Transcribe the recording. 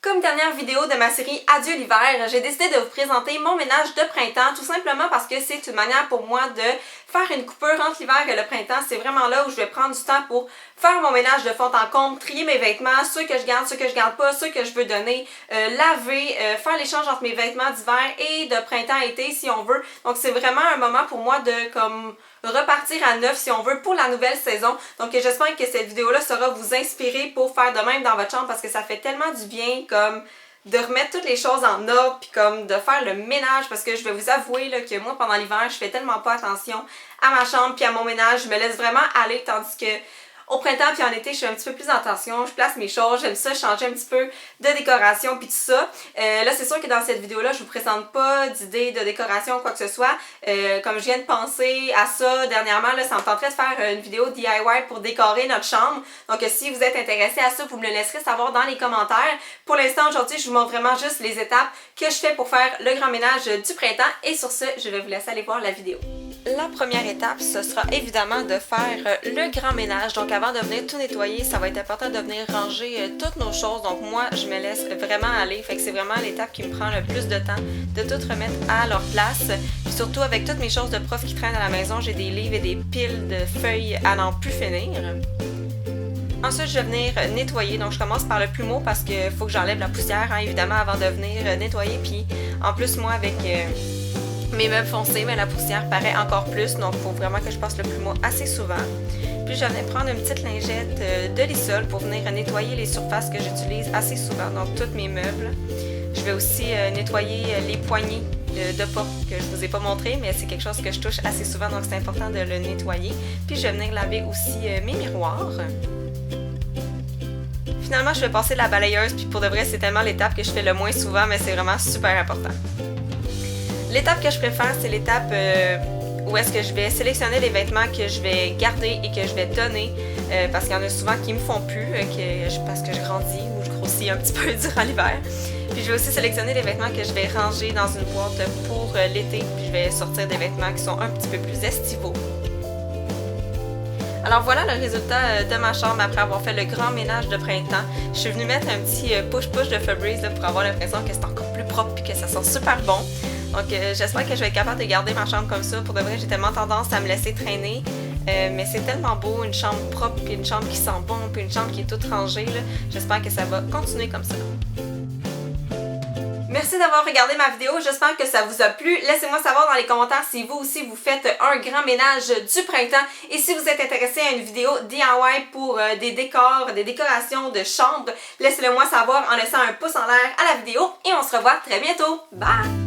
Comme dernière vidéo de ma série Adieu l'hiver, j'ai décidé de vous présenter mon ménage de printemps, tout simplement parce que c'est une manière pour moi de faire une coupure entre l'hiver et le printemps. C'est vraiment là où je vais prendre du temps pour faire mon ménage de fond en comble, trier mes vêtements, ceux que je garde, ceux que je garde pas, ceux que je veux donner, laver, faire l'échange entre mes vêtements d'hiver et de printemps-été si on veut. Donc c'est vraiment un moment pour moi de comme repartir à neuf si on veut pour la nouvelle saison. Donc j'espère que cette vidéo là saura vous inspirer pour faire de même dans votre chambre parce que ça fait tellement du bien comme de remettre toutes les choses en ordre puis comme de faire le ménage parce que je vais vous avouer là, que moi pendant l'hiver je fais tellement pas attention à ma chambre puis à mon ménage, je me laisse vraiment aller tandis que au printemps puis en été, je fais un petit peu plus attention, je place mes choses, j'aime ça changer un petit peu de décoration puis tout ça. Là, c'est sûr que dans cette vidéo-là, je vous présente pas d'idées de décoration ou quoi que ce soit. Comme je viens de penser à ça dernièrement, là, ça me tenterait de faire une vidéo DIY pour décorer notre chambre. Donc, si vous êtes intéressé à ça, vous me le laisserez savoir dans les commentaires. Pour l'instant, aujourd'hui, je vous montre vraiment juste les étapes que je fais pour faire le grand ménage du printemps. Et sur ce, je vais vous laisser aller voir la vidéo. La première étape, ce sera évidemment de faire le grand ménage. Donc avant de venir tout nettoyer, ça va être important de venir ranger toutes nos choses. Donc moi, je me laisse vraiment aller. Fait que c'est vraiment l'étape qui me prend le plus de temps de tout remettre à leur place. Puis surtout avec toutes mes choses de prof qui traînent à la maison, j'ai des livres et des piles de feuilles à n'en plus finir. Ensuite, je vais venir nettoyer. Donc je commence par le plumeau parce qu'il faut que j'enlève la poussière, hein, évidemment, avant de venir nettoyer. Puis en plus, moi, avec mes meubles foncés, mais la poussière paraît encore plus, donc il faut vraiment que je passe le plumeau assez souvent. Puis je venais prendre une petite lingette de lissol pour venir nettoyer les surfaces que j'utilise assez souvent, donc tous mes meubles. Je vais aussi nettoyer les poignées de porte que je vous ai pas montré, mais c'est quelque chose que je touche assez souvent, donc c'est important de le nettoyer. Puis je vais venir laver aussi mes miroirs. Finalement, je vais passer la balayeuse, puis pour de vrai, c'est tellement l'étape que je fais le moins souvent, mais c'est vraiment super important. L'étape que je préfère, c'est l'étape où est-ce que je vais sélectionner les vêtements que je vais garder et que je vais donner parce qu'il y en a souvent qui me font plus parce que je grandis ou je grossis un petit peu durant l'hiver. Puis je vais aussi sélectionner les vêtements que je vais ranger dans une boîte pour l'été, puis je vais sortir des vêtements qui sont un petit peu plus estivaux. Alors voilà le résultat de ma chambre après avoir fait le grand ménage de printemps. Je suis venue mettre un petit push-push de Febreze là, pour avoir l'impression que c'est encore plus propre et que ça sent super bon. Donc j'espère que je vais être capable de garder ma chambre comme ça. Pour de vrai, j'ai tellement tendance à me laisser traîner. Mais c'est tellement beau, une chambre propre, puis une chambre qui sent bon, puis une chambre qui est toute rangée. J'espère que ça va continuer comme ça. Merci d'avoir regardé ma vidéo, j'espère que ça vous a plu. Laissez-moi savoir dans les commentaires si vous aussi vous faites un grand ménage du printemps et si vous êtes intéressé à une vidéo DIY pour des décors, des décorations de chambre, laissez-le moi savoir en laissant un pouce en l'air à la vidéo et on se revoit très bientôt. Bye!